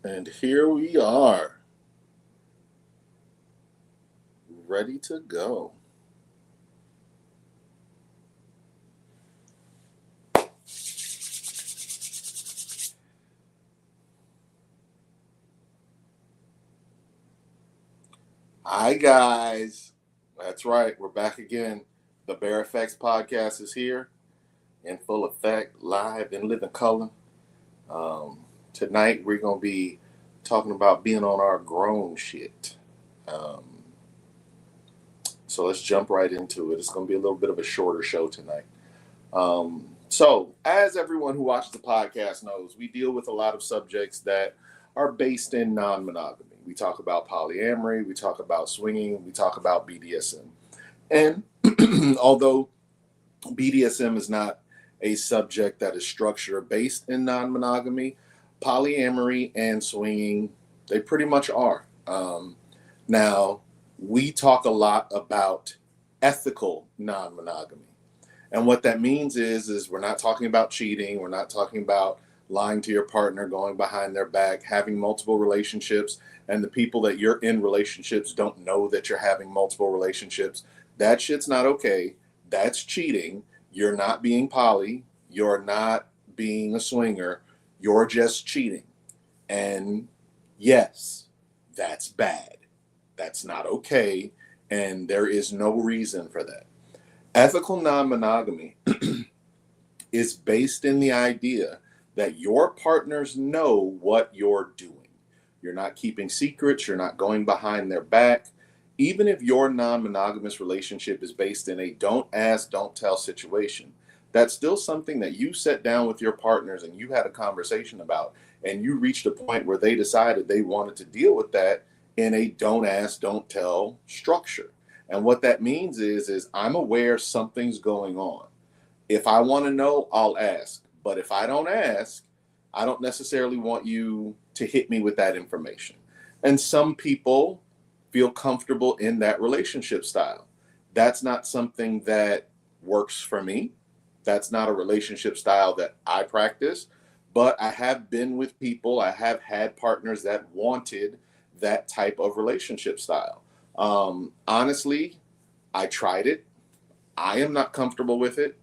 And here we are, ready to go. Hi, guys. That's right. We're back again. The Bear Effects podcast is here in full effect, live in living color. Um, Tonight, we're going to be talking about being on our grown shit. Um, so let's jump right into it. It's going to be a little bit of a shorter show tonight. So, as everyone who watches the podcast knows, we deal with a lot of subjects that are based in non monogamy. We talk about polyamory, we talk about swinging, we talk about BDSM. And although BDSM is not a subject that is structured or based in non monogamy, polyamory and swinging, they pretty much are. Now, we talk a lot about ethical non monogamy. And what that means is we're not talking about cheating. We're not talking about lying to your partner, going behind their back, having multiple relationships, and the people that you're in relationships don't know that you're having multiple relationships. That shit's not okay. That's cheating. You're not being poly. You're not being a swinger. You're just cheating. And yes, that's bad. That's not okay. And there is no reason for that. Ethical non-monogamy is based in the idea that your partners know what you're doing. You're not keeping secrets. You're not going behind their back. Even if your non-monogamous relationship is based in a don't ask, don't tell situation, that's still something that you sat down with your partners and you had a conversation about, and you reached a point where they decided they wanted to deal with that in a don't ask, don't tell structure. And what that means is I'm aware something's going on. If I want to know, I'll ask. But if I don't ask, I don't necessarily want you to hit me with that information. And some people feel comfortable in that relationship style. That's not something that works for me. That's not a relationship style that I practice. But I have been with people, I have had partners that wanted that type of relationship style. Honestly, I tried it. I am not comfortable with it.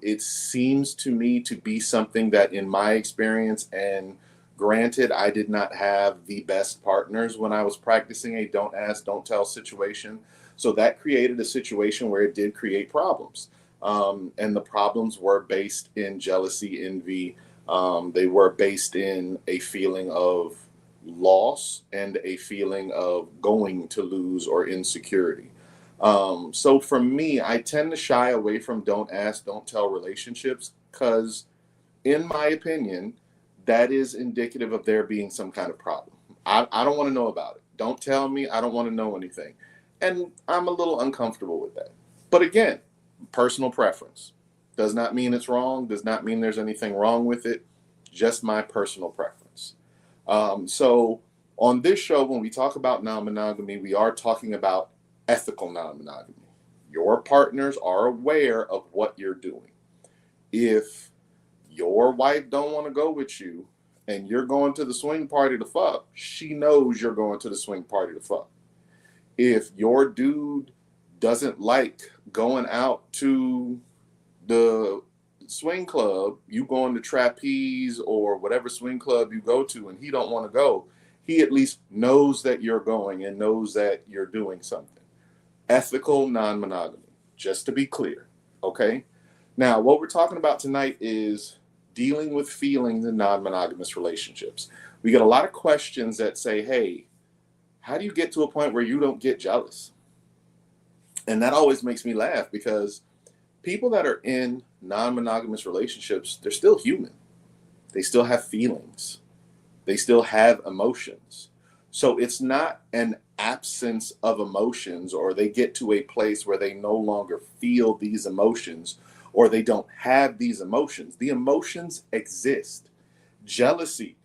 It seems to me to be something that, in my experience, and granted, I did not have the best partners when I was practicing a don't ask, don't tell situation. So that created a situation where it did create problems. And the problems were based in jealousy, envy. They were based in a feeling of loss and a feeling of going to lose or insecurity. So for me, I tend to shy away from don't ask, don't tell relationships because, in my opinion, that is indicative of there being some kind of problem. I don't want to know about it. Don't tell me. I don't want to know anything. And I'm a little uncomfortable with that. But again, personal preference. Does not mean it's wrong. Does not mean there's anything wrong with it. Just my personal preference. So on this show, when we talk about non-monogamy, we are talking about ethical non-monogamy. Your partners are aware of what you're doing. If your wife don't want to go with you and you're going to the swing party to fuck, she knows you're going to the swing party to fuck. If your dude doesn't like going out to the swing club, you going to trapeze or whatever swing club you go to, and he don't want to go, he at least knows that you're going and knows that you're doing something. Ethical non-monogamy, just to be clear. Okay. Now, what we're talking about tonight is dealing with feelings in non-monogamous relationships. We get a lot of questions that say, hey, how do you get to a point where you don't get jealous? And that always makes me laugh because people that are in non-monogamous relationships, they're still human. They still have feelings. They still have emotions. So it's not an absence of emotions, or they get to a place where they no longer feel these emotions, or they don't have these emotions. The emotions exist. Jealousy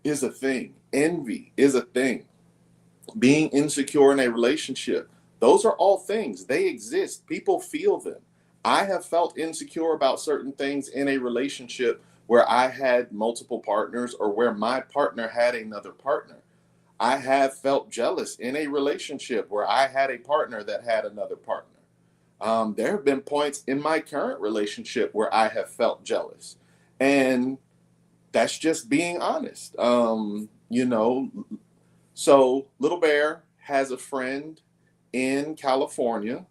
is a thing. Envy is a thing. Being insecure in a relationship, those are all things. They exist. People feel them. I have felt insecure about certain things in a relationship where I had multiple partners or where my partner had another partner. I have felt jealous in a relationship where I had a partner that had another partner. There have been points in my current relationship where I have felt jealous. And that's just being honest. So Little Bear has a friend in California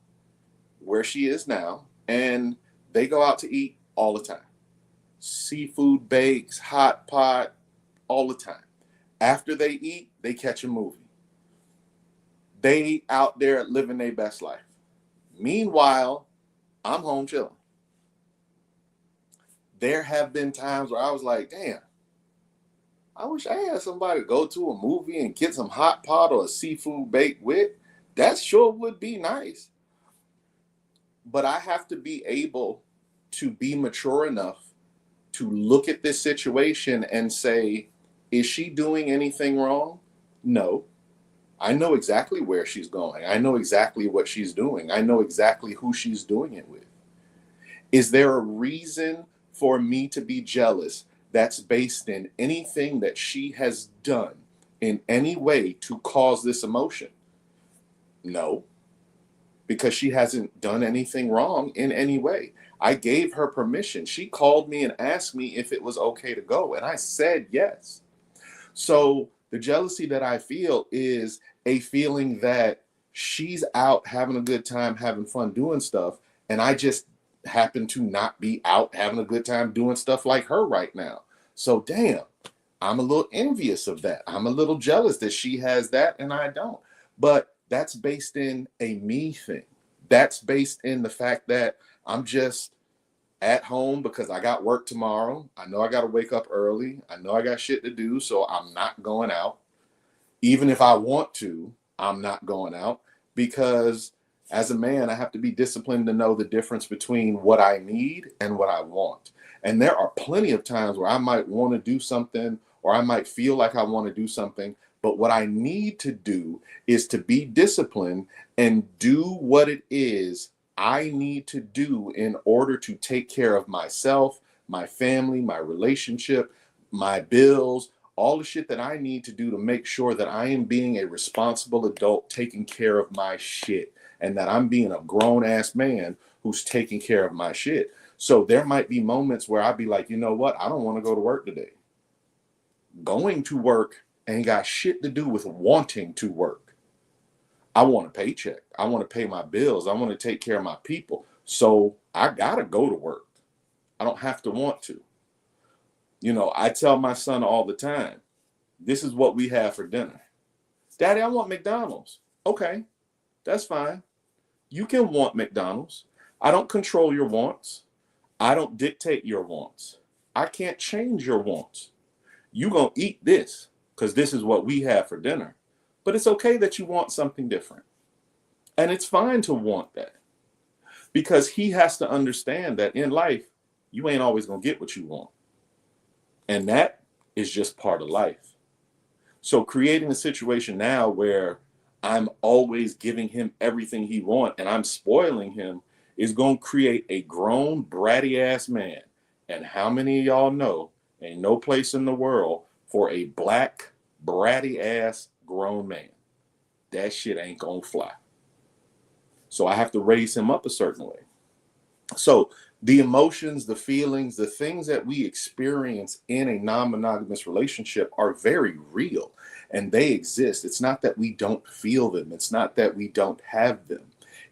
where she is now, and they go out to eat all the time. Seafood bakes, hot pot, all the time. After they eat, they catch a movie. They out there living their best life. Meanwhile, I'm home chilling. There have been times where I was like, damn, I wish I had somebody to go to a movie and get some hot pot or a seafood bake with. That sure would be nice. But I have to be able to be mature enough to look at this situation and say, is she doing anything wrong? No. I know exactly where she's going. I know exactly what she's doing. I know exactly who she's doing it with. Is there a reason for me to be jealous that's based in anything that she has done in any way to cause this emotion? No, because she hasn't done anything wrong in any way. I gave her permission. She called me and asked me if it was okay to go, and I said yes. So the jealousy that I feel is a feeling that she's out having a good time, having fun doing stuff, and I just happen to not be out having a good time doing stuff like her right now. So damn, I'm a little envious of that. I'm a little jealous that she has that and I don't. But that's based in a me thing. That's based in the fact that I'm just at home because I got work tomorrow. I know I got to wake up early. I know I got shit to do, so I'm not going out. Even if I want to, I'm not going out because as a man, I have to be disciplined to know the difference between what I need and what I want. And there are plenty of times where I might want to do something or I might feel like I want to do something, but what I need to do is to be disciplined and do what it is I need to do in order to take care of myself, my family, my relationship, my bills, all the shit that I need to do to make sure that I am being a responsible adult taking care of my shit and that I'm being a grown ass man who's taking care of my shit. So there might be moments where I'd be like, you know what? I don't want to go to work today. Going to work ain't got shit to do with wanting to work. I want a paycheck. I want to pay my bills. I want to take care of my people. So I got to go to work. I don't have to want to. I tell my son all the time, this is what we have for dinner. Daddy, I want McDonald's. Okay, that's fine. You can want McDonald's. I don't control your wants. I don't dictate your wants. I can't change your wants. You gonna eat this because this is what we have for dinner. But it's okay that you want something different. And it's fine to want that because he has to understand that in life, you ain't always gonna get what you want. And that is just part of life. So creating a situation now where I'm always giving him everything he wants and I'm spoiling him is going to create a grown, bratty ass man. And how many of y'all know ain't no place in the world for a black, bratty ass grown man? That shit ain't going to fly. So I have to raise him up a certain way. So the emotions, the feelings, the things that we experience in a non-monogamous relationship are very real and they exist. It's not that we don't feel them. It's not that we don't have them.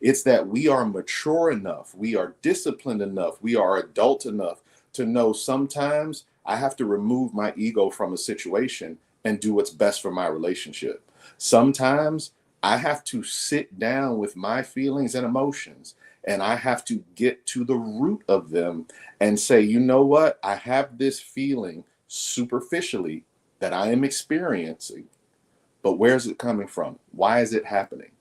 It's that we are mature enough. We are disciplined enough. We are adult enough to know sometimes I have to remove my ego from a situation and do what's best for my relationship. Sometimes I have to sit down with my feelings and emotions and I have to get to the root of them and say, you know what? I have this feeling superficially that I am experiencing, but where's it coming from? Why is it happening?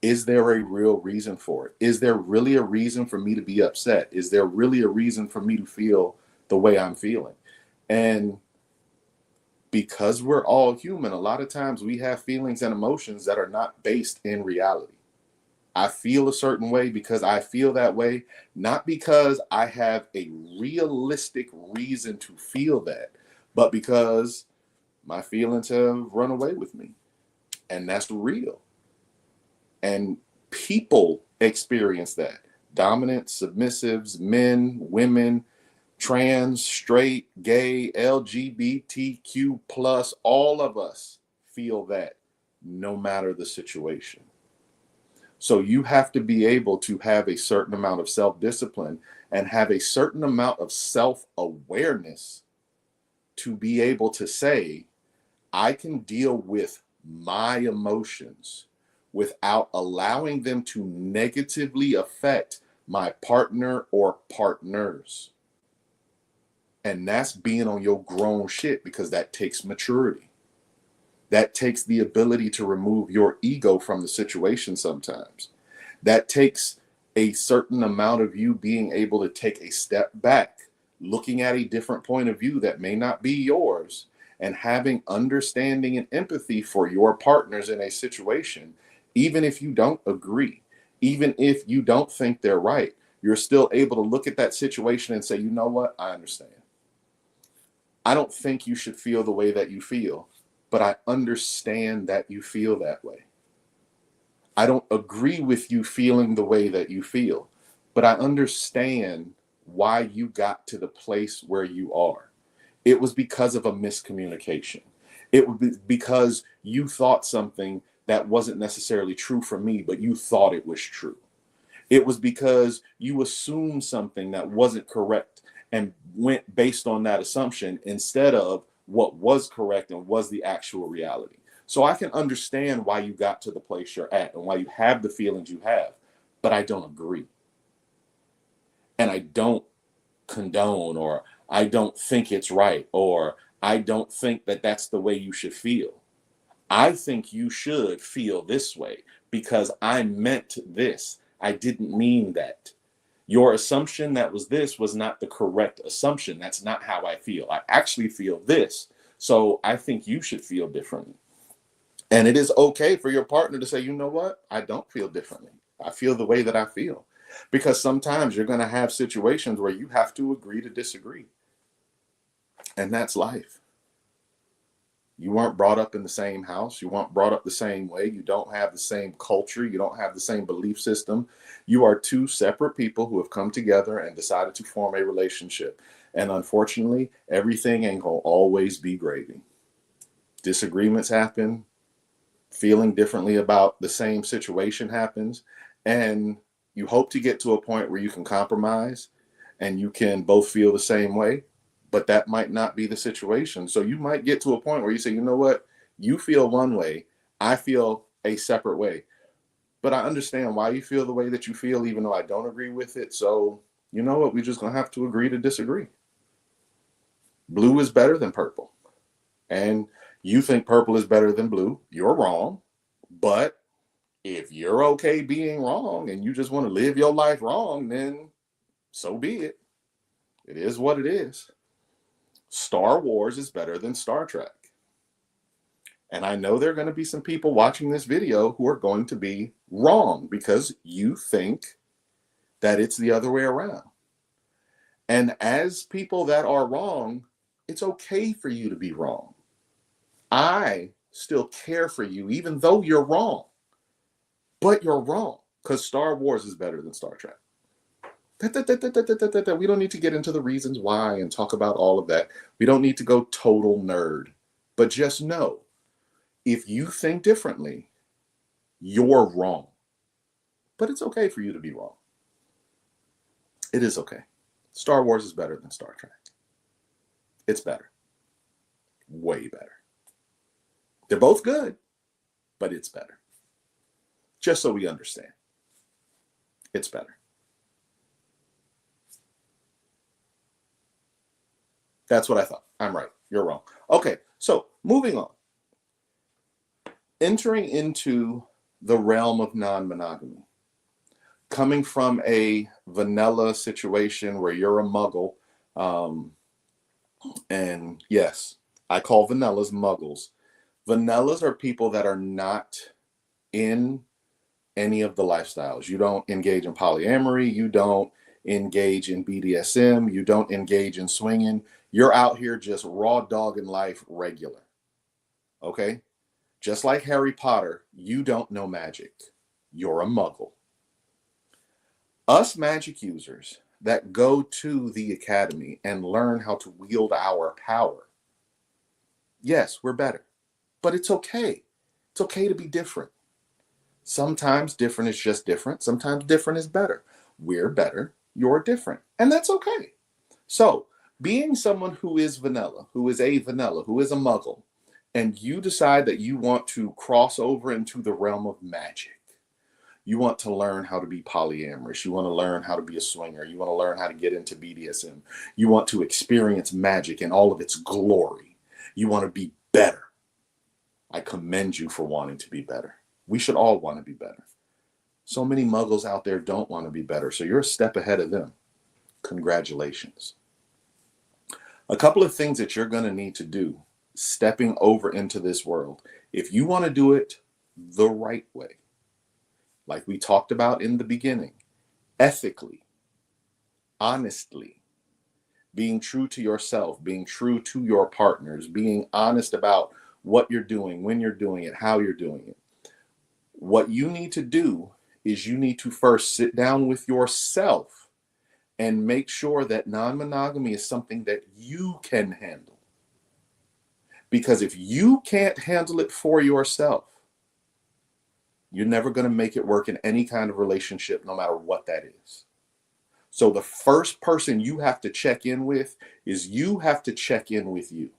Is there a real reason for it? Is there really a reason for me to be upset? Is there really a reason for me to feel the way I'm feeling? And because we're all human, a lot of times we have feelings and emotions that are not based in reality. I feel a certain way because I feel that way, not because I have a realistic reason to feel that, but because my feelings have run away with me. And that's real. And people experience that. Dominant, submissives, men, women, trans, straight, gay, LGBTQ plus, all of us feel that no matter the situation. So you have to be able to have a certain amount of self-discipline and have a certain amount of self-awareness to be able to say, I can deal with my emotions without allowing them to negatively affect my partner or partners. And that's being on your grown shit, because that takes maturity. That takes the ability to remove your ego from the situation sometimes. That takes a certain amount of you being able to take a step back, looking at a different point of view that may not be yours, and having understanding and empathy for your partners in a situation, even if you don't agree, even if you don't think they're right, you're still able to look at that situation and say, you know what, I understand. I don't think you should feel the way that you feel, but I understand that you feel that way. I don't agree with you feeling the way that you feel, but I understand why you got to the place where you are. It was because of a miscommunication. It was because you thought something that wasn't necessarily true for me, but you thought it was true. It was because you assumed something that wasn't correct and went based on that assumption instead of what was correct and was the actual reality. So I can understand why you got to the place you're at and why you have the feelings you have, but I don't agree. And I don't condone, or I don't think it's right, or I don't think that that's the way you should feel. I think you should feel this way because I meant this. I didn't mean that. Your assumption that was this was not the correct assumption. That's not how I feel. I actually feel this. So I think you should feel differently. And it is okay for your partner to say, you know what? I don't feel differently. I feel the way that I feel. Because sometimes you're going to have situations where you have to agree to disagree. And that's life. You weren't brought up in the same house. You weren't brought up the same way. You don't have the same culture. You don't have the same belief system. You are two separate people who have come together and decided to form a relationship. And unfortunately, everything ain't going to always be gravy. Disagreements happen. Feeling differently about the same situation happens. And you hope to get to a point where you can compromise and you can both feel the same way. But that might not be the situation. So you might get to a point where you say, you know what, you feel one way, I feel a separate way. But I understand why you feel the way that you feel, even though I don't agree with it. So you know what, we're just going to have to agree to disagree. Blue is better than purple. And you think purple is better than blue. You're wrong. But if you're okay being wrong and you just want to live your life wrong, then so be it. It is what it is. Star Wars is better than Star Trek. And I know there are going to be some people watching this video who are going to be wrong because you think that it's the other way around. And as people that are wrong, it's okay for you to be wrong. I still care for you, even though you're wrong. But you're wrong because Star Wars is better than Star Trek. We don't need to get into the reasons why and talk about all of that. We don't need to go total nerd. But just know, if you think differently, you're wrong. But it's okay for you to be wrong. It is okay. Star Wars is better than Star Trek. It's better. Way better. They're both good, but it's better. Just so we understand. It's better. That's what I thought. I'm right. You're wrong. Okay, so moving on. Entering into the realm of non-monogamy. Coming from a vanilla situation where you're a muggle, and yes, I call vanillas muggles. Vanillas are people that are not in any of the lifestyles. You don't engage in polyamory. You don't engage in BDSM. You don't engage in swinging. You're out here just raw dogging life regular. Okay? Just like Harry Potter, you don't know magic. You're a muggle. Us magic users that go to the academy and learn how to wield our power, yes, we're better. But it's okay. It's okay to be different. Sometimes different is just different. Sometimes different is better. We're better. You're different. And that's okay. So, being someone who is vanilla, who is a vanilla, who is a muggle, and you decide that you want to cross over into the realm of magic. You want to learn how to be polyamorous. You want to learn how to be a swinger. You want to learn how to get into BDSM. You want to experience magic in all of its glory. You want to be better. I commend you for wanting to be better. We should all want to be better. So many muggles out there don't want to be better, so you're a step ahead of them. Congratulations. A couple of things that you're going to need to do stepping over into this world, if you want to do it the right way, like we talked about in the beginning, ethically, honestly, being true to yourself, being true to your partners, being honest about what you're doing, when you're doing it, how you're doing it. What you need to do is you need to first sit down with yourself and make sure that non-monogamy is something that you can handle. Because if you can't handle it for yourself, you're never going to make it work in any kind of relationship, no matter what that is. So the first person you have to check in with is you have to check in with you.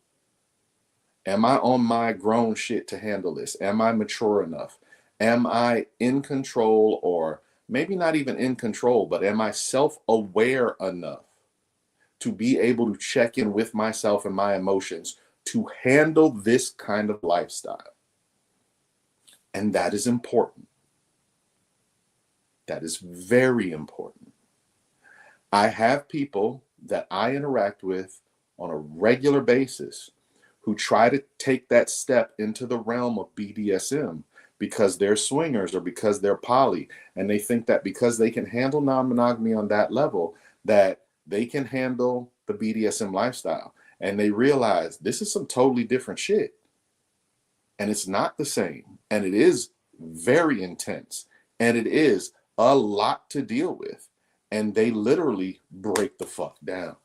Am I on my grown shit to handle this? Am I mature enough? Am I in control, or maybe not even in control, but am I self-aware enough to be able to check in with myself and my emotions to handle this kind of lifestyle? And that is important. That is very important. I have people that I interact with on a regular basis who try to take that step into the realm of BDSM because they're swingers or because they're poly, and they think that because they can handle non-monogamy on that level, that they can handle the BDSM lifestyle. And they realize this is some totally different shit. And it's not the same. And it is very intense. And it is a lot to deal with. And they literally break the fuck down.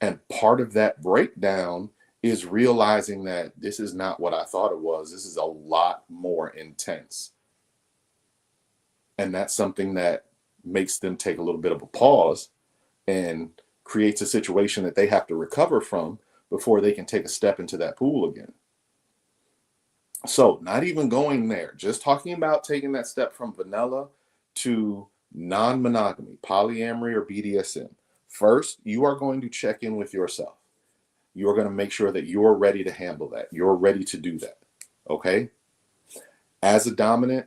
And part of that breakdown is realizing that this is not what I thought it was. This is a lot more intense. And that's something that makes them take a little bit of a pause and creates a situation that they have to recover from before they can take a step into that pool again. So not even going there, just talking about taking that step from vanilla to non-monogamy, polyamory, or BDSM. First, you are going to check in with yourself. You're going to make sure that you're ready to handle that. You're ready to do that. Okay? As a dominant,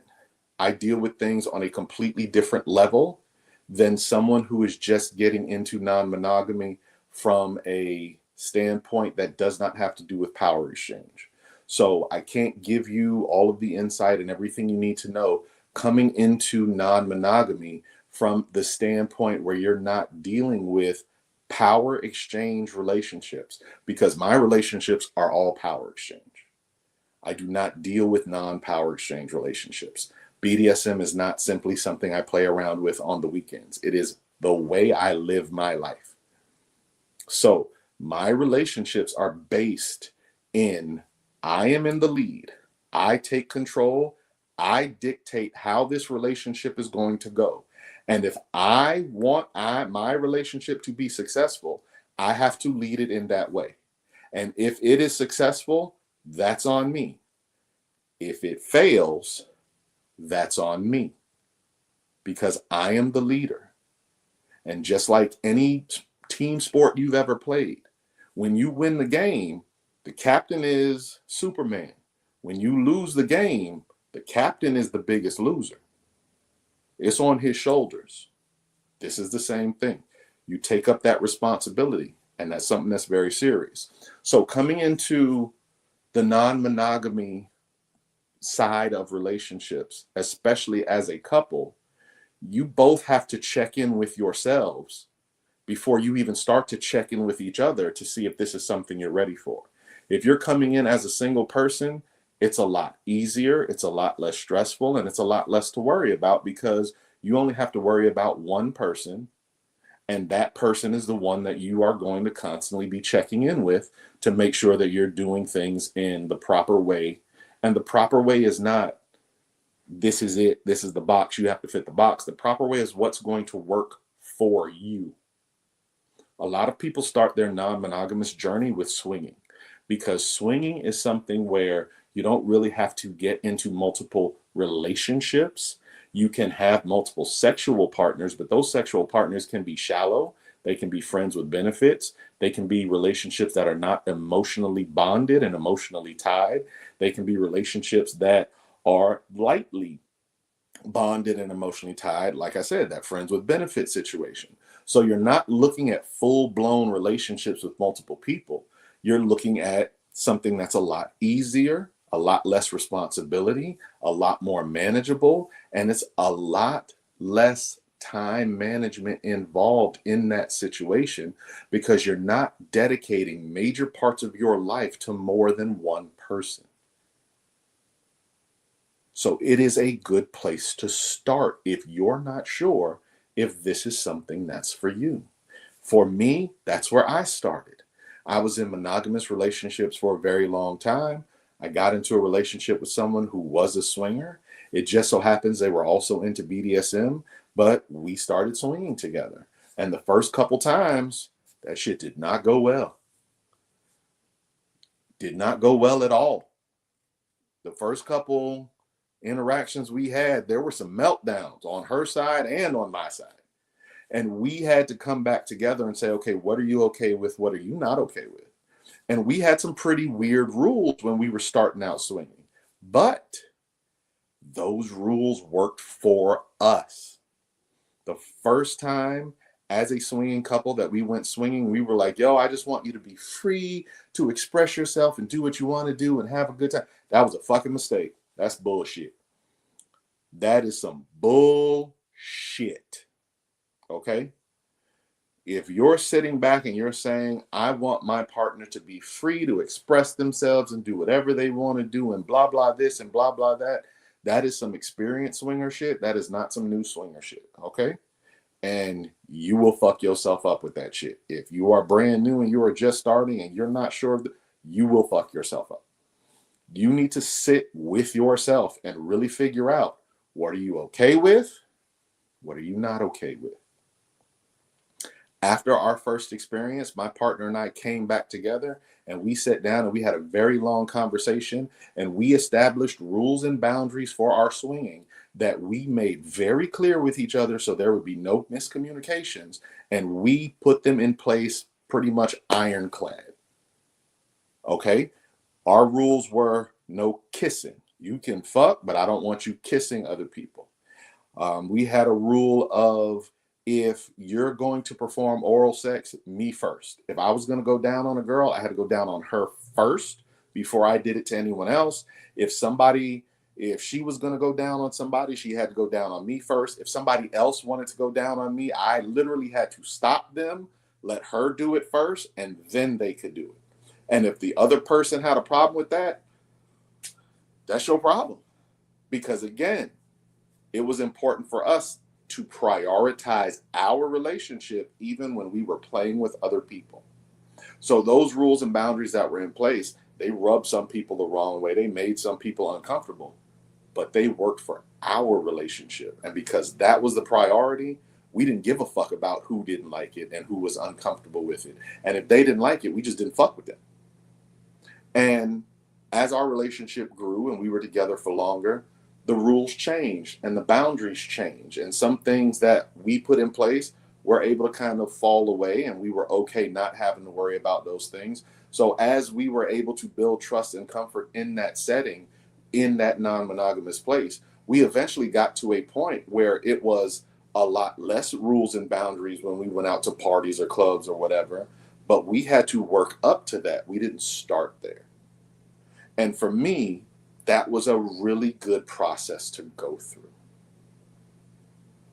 I deal with things on a completely different level than someone who is just getting into non-monogamy from a standpoint that does not have to do with power exchange. So I can't give you all of the insight and everything you need to know coming into non-monogamy from the standpoint where you're not dealing with power exchange relationships, because my relationships are all power exchange. I do not deal with non-power exchange relationships. BDSM is not simply something I play around with on the weekends. It is the way I live my life. So my relationships are based in, I am in the lead. I take control. I dictate how this relationship is going to go. And if I want my relationship to be successful, I have to lead it in that way. And if it is successful, that's on me. If it fails, that's on me, because I am the leader. And just like any team sport you've ever played, when you win the game, the captain is Superman. When you lose the game, the captain is the biggest loser. It's on his shoulders. This is the same thing. You take up that responsibility, and that's something that's very serious. So coming into the non-monogamy side of relationships, especially as a couple, you both have to check in with yourselves before you even start to check in with each other to see if this is something you're ready for. If you're coming in as a single person, it's a lot easier, it's a lot less stressful, and it's a lot less to worry about because you only have to worry about one person, and that person is the one that you are going to constantly be checking in with to make sure that you're doing things in the proper way. And the proper way is not, this is it, this is the box, you have to fit the box. The proper way is what's going to work for you. A lot of people start their non-monogamous journey with swinging because swinging is something where you don't really have to get into multiple relationships. You can have multiple sexual partners, but those sexual partners can be shallow. They can be friends with benefits. They can be relationships that are not emotionally bonded and emotionally tied. They can be relationships that are lightly bonded and emotionally tied, like I said, that friends with benefit situation. So you're not looking at full-blown relationships with multiple people. You're looking at something that's a lot easier, a lot less responsibility, a lot more manageable, and it's a lot less time management involved in that situation because you're not dedicating major parts of your life to more than one person. So it is a good place to start if you're not sure if this is something that's for you. For me, that's where I started. I was in monogamous relationships for a very long time. I got into a relationship with someone who was a swinger. It just so happens they were also into BDSM, but we started swinging together. And the first couple times, that shit did not go well. Did not go well at all. The first couple interactions we had, there were some meltdowns on her side and on my side. And we had to come back together and say, okay, what are you okay with? What are you not okay with? And we had some pretty weird rules when we were starting out swinging. But those rules worked for us. The first time as a swinging couple that we went swinging, we were like, yo, I just want you to be free to express yourself and do what you want to do and have a good time. That was a fucking mistake. That's bullshit. That is some bullshit. Okay? If you're sitting back and you're saying, I want my partner to be free to express themselves and do whatever they want to do and blah, blah, this and blah, blah, that, that is some experienced swinger shit. That is not some new swinger shit. Okay? And you will fuck yourself up with that shit. If you are brand new and you are just starting and you're not sure, you will fuck yourself up. You need to sit with yourself and really figure out, what are you okay with? What are you not okay with? After our first experience, my partner and I came back together and we sat down and we had a very long conversation and we established rules and boundaries for our swinging that we made very clear with each other so there would be no miscommunications, and we put them in place pretty much ironclad. Okay? Our rules were no kissing. You can fuck, but I don't want you kissing other people. We had a rule of, if you're going to perform oral sex, me first. If I was going to go down on a girl, I had to go down on her first before I did it to anyone else. If she was going to go down on somebody, she had to go down on me first. If somebody else wanted to go down on me, I literally had to stop them, let her do it first, and then they could do it. And if the other person had a problem with that, that's your problem. Because again, it was important for us to prioritize our relationship even when we were playing with other people. So those rules and boundaries that were in place, they rubbed some people the wrong way. They made some people uncomfortable, but they worked for our relationship. And because that was the priority, we didn't give a fuck about who didn't like it and who was uncomfortable with it. And if they didn't like it, we just didn't fuck with them. And as our relationship grew and we were together for longer, the rules changed and the boundaries changed. And some things that we put in place were able to kind of fall away, and we were okay not having to worry about those things. So as we were able to build trust and comfort in that setting, in that non-monogamous place, we eventually got to a point where it was a lot less rules and boundaries when we went out to parties or clubs or whatever, but we had to work up to that. We didn't start there. And for me, that was a really good process to go through,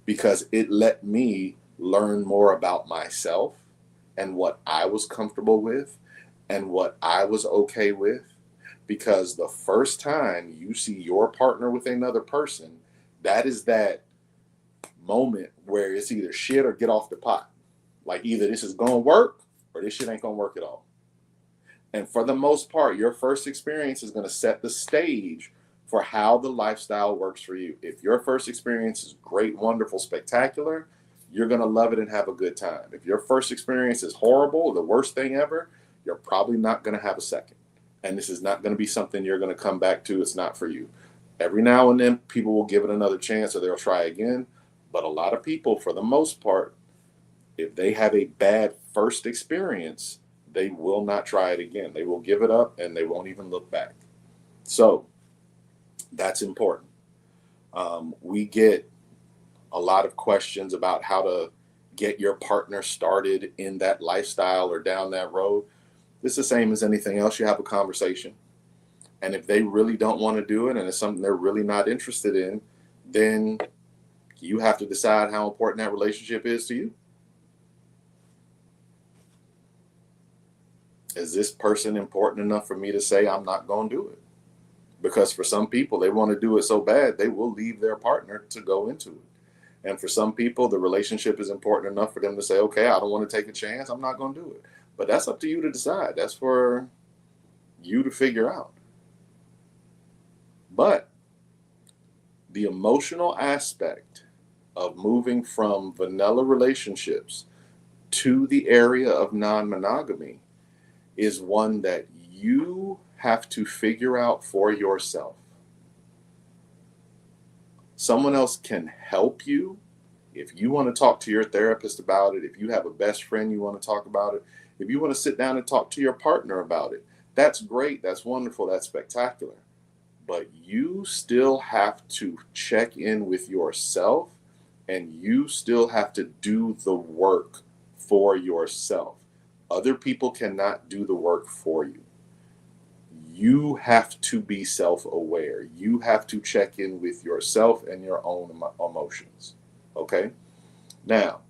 because it let me learn more about myself and what I was comfortable with and what I was okay with. Because the first time you see your partner with another person, that is that moment where it's either shit or get off the pot. Like, either this is going to work or this shit ain't going to work at all. And for the most part, your first experience is going to set the stage for how the lifestyle works for you. If your first experience is great, wonderful, spectacular, you're going to love it and have a good time. If your first experience is horrible, the worst thing ever, you're probably not going to have a second. And this is not going to be something you're going to come back to. It's not for you. Every now and then, people will give it another chance or they'll try again. But a lot of people, for the most part, if they have a bad first experience, they will not try it again. They will give it up and they won't even look back. So that's important. We get a lot of questions about how to get your partner started in that lifestyle or down that road. It's the same as anything else. You have a conversation. And if they really don't want to do it and it's something they're really not interested in, then you have to decide how important that relationship is to you. Is this person important enough for me to say I'm not going to do it? Because for some people, they want to do it so bad, they will leave their partner to go into it. And for some people, the relationship is important enough for them to say, okay, I don't want to take a chance. I'm not going to do it. But that's up to you to decide. That's for you to figure out. But the emotional aspect of moving from vanilla relationships to the area of non-monogamy is one that you have to figure out for yourself. Someone else can help you. If you want to talk to your therapist about it, if you have a best friend you want to talk about it, if you want to sit down and talk to your partner about it, that's great, that's wonderful, that's spectacular. But you still have to check in with yourself, and you still have to do the work for yourself. Other people cannot do the work for you. You have to be self-aware. You have to check in with yourself and your own emotions. Okay? Now,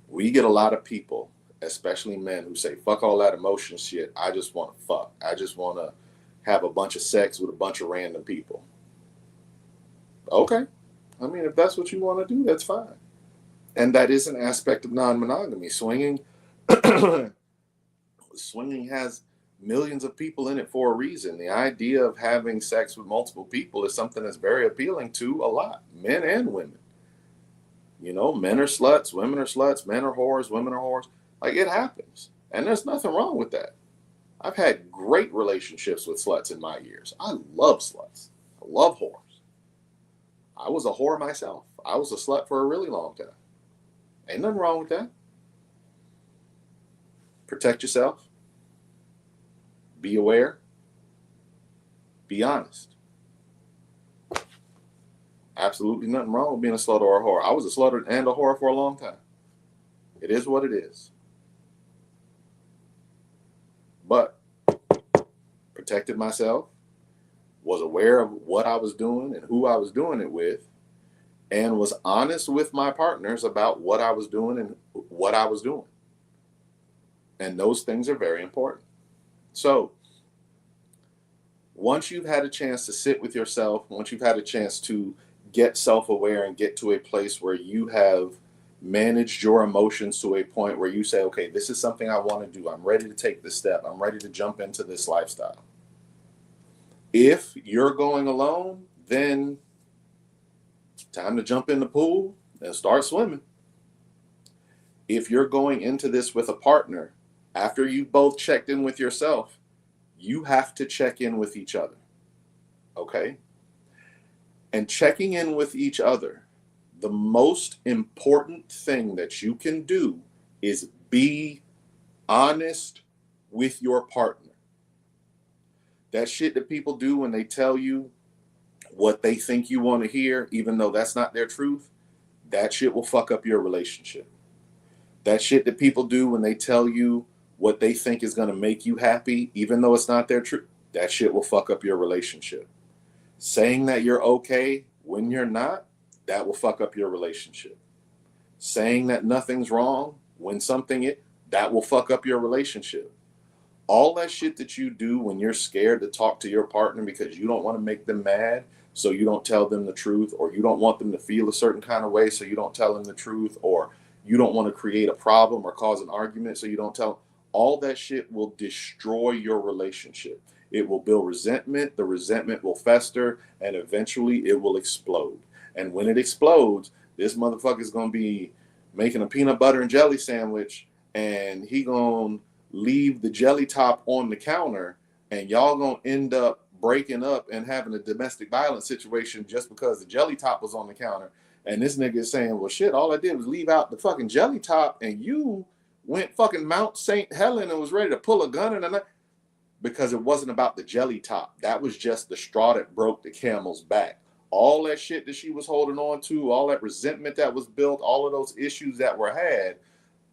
we get a lot of people, especially men, who say, fuck all that emotion shit. I just want to fuck. I just want to have a bunch of sex with a bunch of random people. Okay. I mean, if that's what you want to do, that's fine. And that is an aspect of non-monogamy. Swinging has millions of people in it for a reason. The idea of having sex with multiple people is something that's very appealing to a lot, men and women. You know, men are sluts, women are sluts, men are whores, women are whores. Like, it happens. And there's nothing wrong with that. I've had great relationships with sluts in my years. I love sluts. I love whores. I was a whore myself. I was a slut for a really long time. Ain't nothing wrong with that. Protect yourself. Be aware. Be honest. Absolutely nothing wrong with being a slut or a whore. I was a slut and a whore for a long time. It is what it is. But protected myself, was aware of what I was doing and who I was doing it with, and was honest with my partners about what I was doing and what I was doing. And those things are very important. So once you've had a chance to sit with yourself, once you've had a chance to get self-aware and get to a place where you have managed your emotions to a point where you say, okay, this is something I want to do. I'm ready to take this step. I'm ready to jump into this lifestyle. If you're going alone, then time to jump in the pool and start swimming. If you're going into this with a partner, after you've both checked in with yourself, you have to check in with each other. Okay? And checking in with each other, the most important thing that you can do is be honest with your partner. That shit that people do when they tell you what they think you want to hear, even though that's not their truth, that shit will fuck up your relationship. That shit that people do when they tell you what they think is going to make you happy, even though it's not their truth, that shit will fuck up your relationship. Saying that you're okay when you're not, that will fuck up your relationship. Saying that nothing's wrong when something is, that will fuck up your relationship. All that shit that you do when you're scared to talk to your partner because you don't want to make them mad, so you don't tell them the truth, or you don't want them to feel a certain kind of way, so you don't tell them the truth, or you don't want to create a problem or cause an argument, so you don't tell. All that shit will destroy your relationship. It will build resentment. The resentment will fester, and eventually it will explode. And when it explodes, this motherfucker is gonna be making a peanut butter and jelly sandwich, and he gonna leave the jelly top on the counter, and y'all gonna end up breaking up and having a domestic violence situation just because the jelly top was on the counter. And this nigga is saying, well, shit, all I did was leave out the fucking jelly top, and you went fucking Mount St. Helen and was ready to pull a gun and a, because it wasn't about the jelly top. That was just the straw that broke the camel's back. All that shit that she was holding on to, all that resentment that was built, all of those issues that were had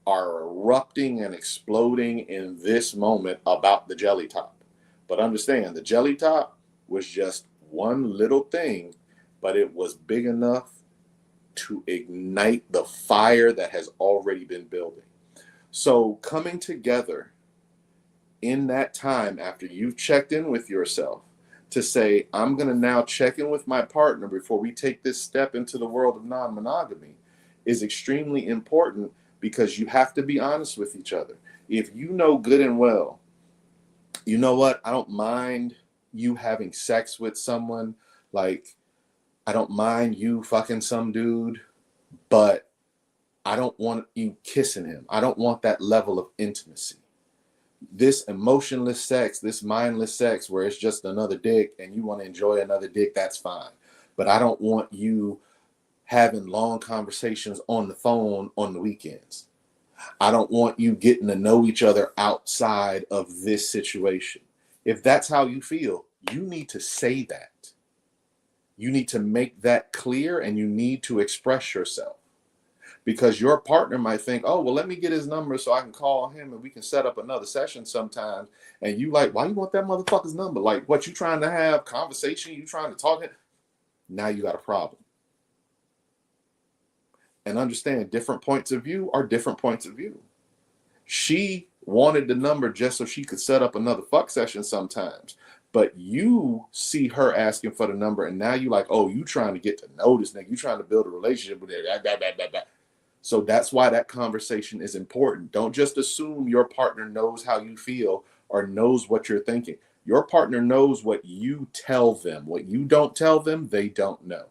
are erupting and exploding in this moment about the jelly top. But understand, the jelly top was just one little thing, but it was big enough to ignite the fire that has already been building. So coming together in that time after you've checked in with yourself to say, I'm going to now check in with my partner before we take this step into the world of non-monogamy is extremely important, because you have to be honest with each other. If you know good and well, you know what, I don't mind you having sex with someone, like I don't mind you fucking some dude, but I don't want you kissing him. I don't want that level of intimacy. This emotionless sex, this mindless sex where it's just another dick and you want to enjoy another dick, that's fine. But I don't want you having long conversations on the phone on the weekends. I don't want you getting to know each other outside of this situation. If that's how you feel, you need to say that. You need to make that clear, and you need to express yourself. Because your partner might think, oh, well, let me get his number so I can call him and we can set up another session sometime. And you like, why you want that motherfucker's number? Like, what, you trying to have conversation? You trying to talk? Now you got a problem. And understand, different points of view are different points of view. She wanted the number just so she could set up another fuck session sometimes. But you see her asking for the number, and now you like, oh, you trying to get to know this nigga. You trying to build a relationship with it. So that's why that conversation is important. Don't just assume your partner knows how you feel or knows what you're thinking. Your partner knows what you tell them. What you don't tell them, they don't know.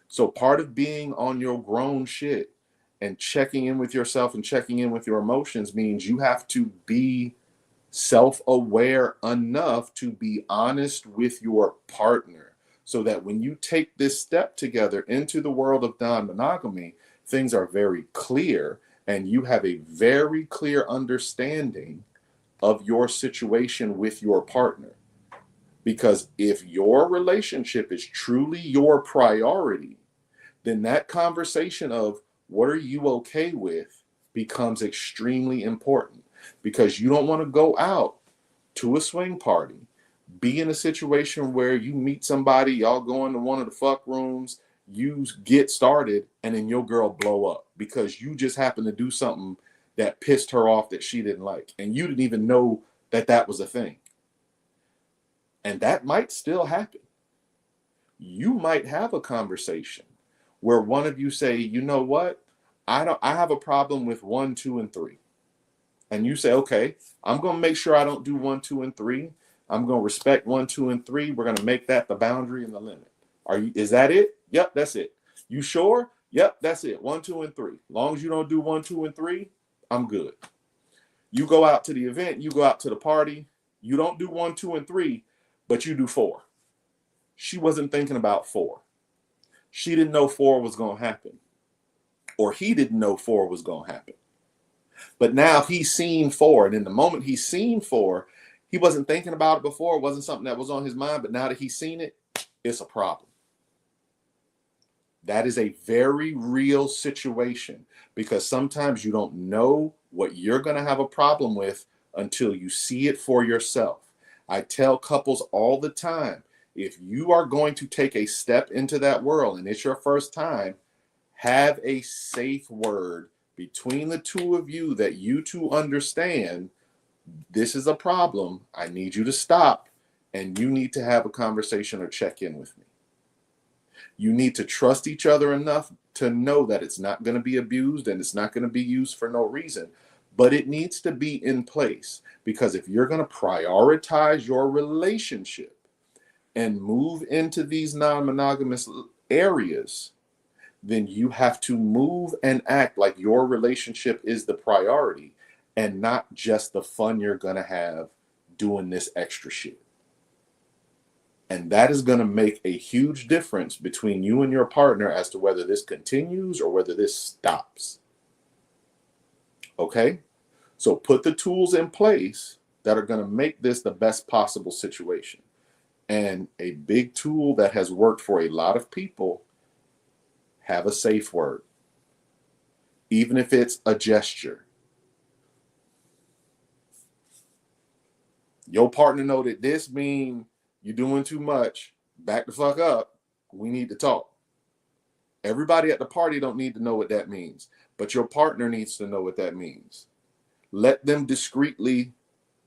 So part of being on your grown shit and checking in with yourself and checking in with your emotions means you have to be self-aware enough to be honest with your partner, so that when you take this step together into the world of non-monogamy, things are very clear and you have a very clear understanding of your situation with your partner. Because if your relationship is truly your priority, then that conversation of what are you okay with becomes extremely important, because you don't want to go out to a swing party, be in a situation where you meet somebody, y'all go into one of the fuck rooms, you get started, and then your girl blow up because you just happened to do something that pissed her off that she didn't like, and you didn't even know that that was a thing. And that might still happen. You might have a conversation where one of you say, you know what, I have a problem with 1, 2, and 3. And you say, okay, I'm going to make sure I don't do 1, 2, and 3. I'm going to respect 1, 2, and 3. We're going to make that the boundary and the limit. Is that it? Yep, that's it. You sure? Yep, that's it. 1, 2, and 3. As long as you don't do 1, 2, and 3, I'm good. You go out to the event, you go out to the party, you don't do 1, 2, and 3, but you do 4. She wasn't thinking about 4. She didn't know 4 was going to happen. Or he didn't know 4 was going to happen. But now he's seen 4. And in the moment he's seen 4, he wasn't thinking about it before. It wasn't something that was on his mind. But now that he's seen it, it's a problem. That is a very real situation, because sometimes you don't know what you're going to have a problem with until you see it for yourself. I tell couples all the time, if you are going to take a step into that world and it's your first time, have a safe word between the two of you that you two understand this is a problem. I need you to stop and you need to have a conversation or check in with me. You need to trust each other enough to know that it's not going to be abused and it's not going to be used for no reason. But it needs to be in place, because if you're going to prioritize your relationship and move into these non-monogamous areas, then you have to move and act like your relationship is the priority and not just the fun you're going to have doing this extra shit. And that is going to make a huge difference between you and your partner as to whether this continues or whether this stops. Okay? So put the tools in place that are going to make this the best possible situation. And a big tool that has worked for a lot of people, have a safe word. Even if it's a gesture. Your partner know that this means you're doing too much. Back the fuck up. We need to talk. Everybody at the party don't need to know what that means, but your partner needs to know what that means. Let them discreetly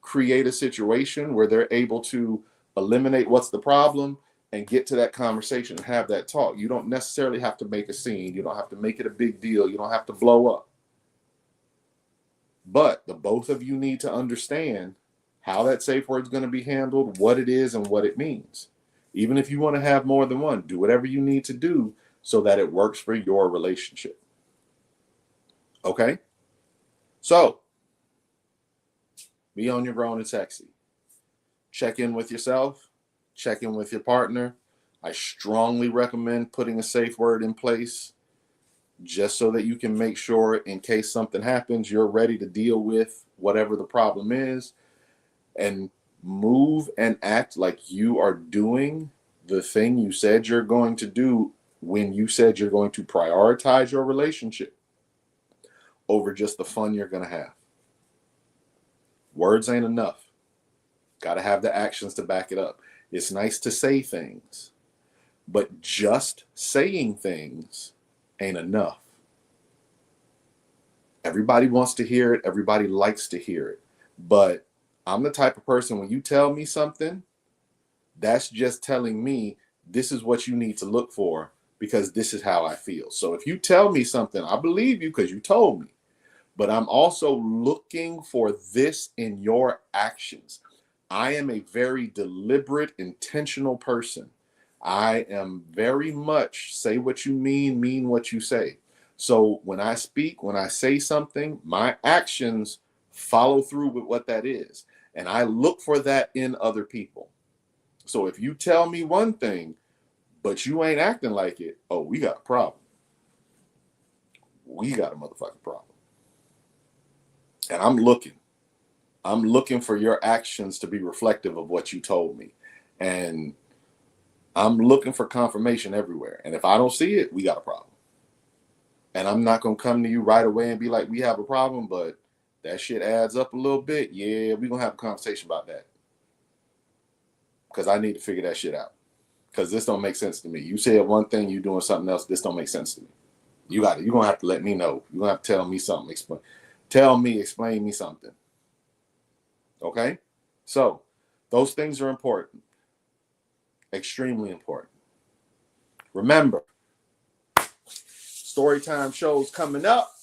create a situation where they're able to eliminate what's the problem and get to that conversation and have that talk. You don't necessarily have to make a scene. You don't have to make it a big deal. You don't have to blow up. But the both of you need to understand how that safe word is going to be handled, what it is, and what it means. Even if you want to have more than one, do whatever you need to do so that it works for your relationship. Okay? So, be on your grown and sexy. Check in with yourself. Check in with your partner. I strongly recommend putting a safe word in place just so that you can make sure in case something happens, you're ready to deal with whatever the problem is, and move and act like you are doing the thing you said you're going to do when you said you're going to prioritize your relationship over just the fun you're going to have. Words ain't enough. Got to have the actions to back it up. It's nice to say things, but just saying things ain't enough. Everybody wants to hear it. Everybody likes to hear it. But I'm the type of person, when you tell me something, that's just telling me this is what you need to look for because this is how I feel. So if you tell me something, I believe you because you told me. But I'm also looking for this in your actions. I am a very deliberate, intentional person. I am very much say what you mean what you say. So when I speak, when I say something, my actions follow through with what that is. And I look for that in other people. So if you tell me one thing, but you ain't acting like it, oh, we got a problem. We got a motherfucking problem. And I'm looking for your actions to be reflective of what you told me. And I'm looking for confirmation everywhere. And if I don't see it, we got a problem. And I'm not going to come to you right away and be like, we have a problem, but that shit adds up a little bit. Yeah, we're going to have a conversation about that. Because I need to figure that shit out. Because this don't make sense to me. You said one thing, you doing something else. This don't make sense to me. You're going to have to let me know. You're going to have to tell me something. Explain me something. Okay? So, those things are important. Extremely important. Remember, Storytime shows coming up.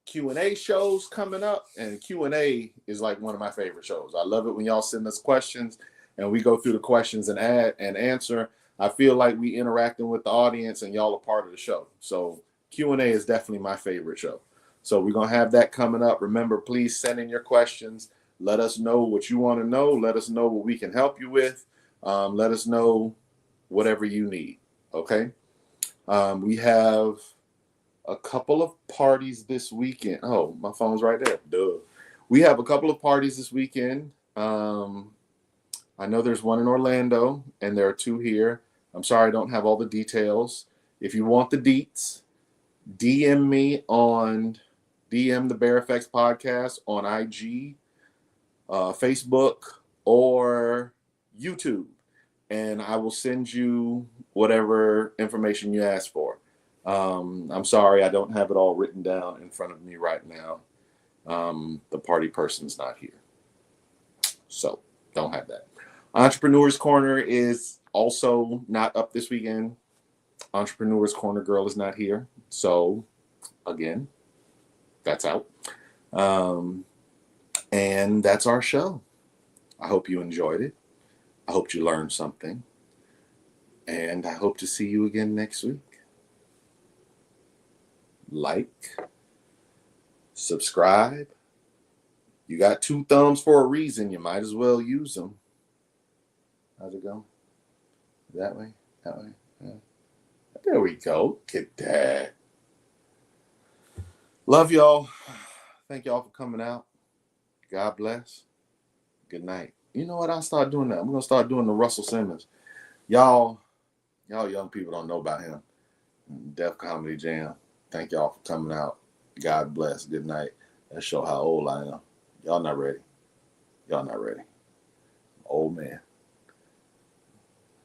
Q&A shows coming up. And Q&A is like one of my favorite shows. I love it when y'all send us questions and we go through the questions and answer. I feel like we interacting with the audience and y'all are part of the show. So Q&A is definitely my favorite show. So we're going to have that coming up. Remember, please send in your questions. Let us know what you want to know. Let us know what we can help you with. Let us know whatever you need. Okay? We have a couple of parties this weekend. Oh, my phone's right there. Duh. We have a couple of parties this weekend. I know there's one in Orlando, and there are two here. I'm sorry I don't have all the details. If you want the deets, DM the Bear Effects Podcast on IG. Facebook or YouTube, and I will send you whatever information you ask for. I'm sorry, I don't have it all written down in front of me right now. The party person's not here, so don't have that. Entrepreneurs Corner is also not up this weekend. Entrepreneurs Corner girl is not here, so again, that's out. And that's our show. I hope you enjoyed it. I hope you learned something. And I hope to see you again next week. Like, subscribe. You got 2 thumbs for a reason. You might as well use them. How's it go? That way? That way? Yeah. There we go. Get that. Love y'all. Thank y'all for coming out. God bless. Good night. You know what? I'll start doing that. I'm going to start doing the Russell Simmons. Y'all young people don't know about him. Def Comedy Jam. Thank y'all for coming out. God bless. Good night. That show how old I am. Y'all not ready. Y'all not ready. Old man.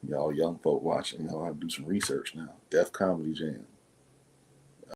Y'all young folk watching. Y'all have to do some research now. Def Comedy Jam.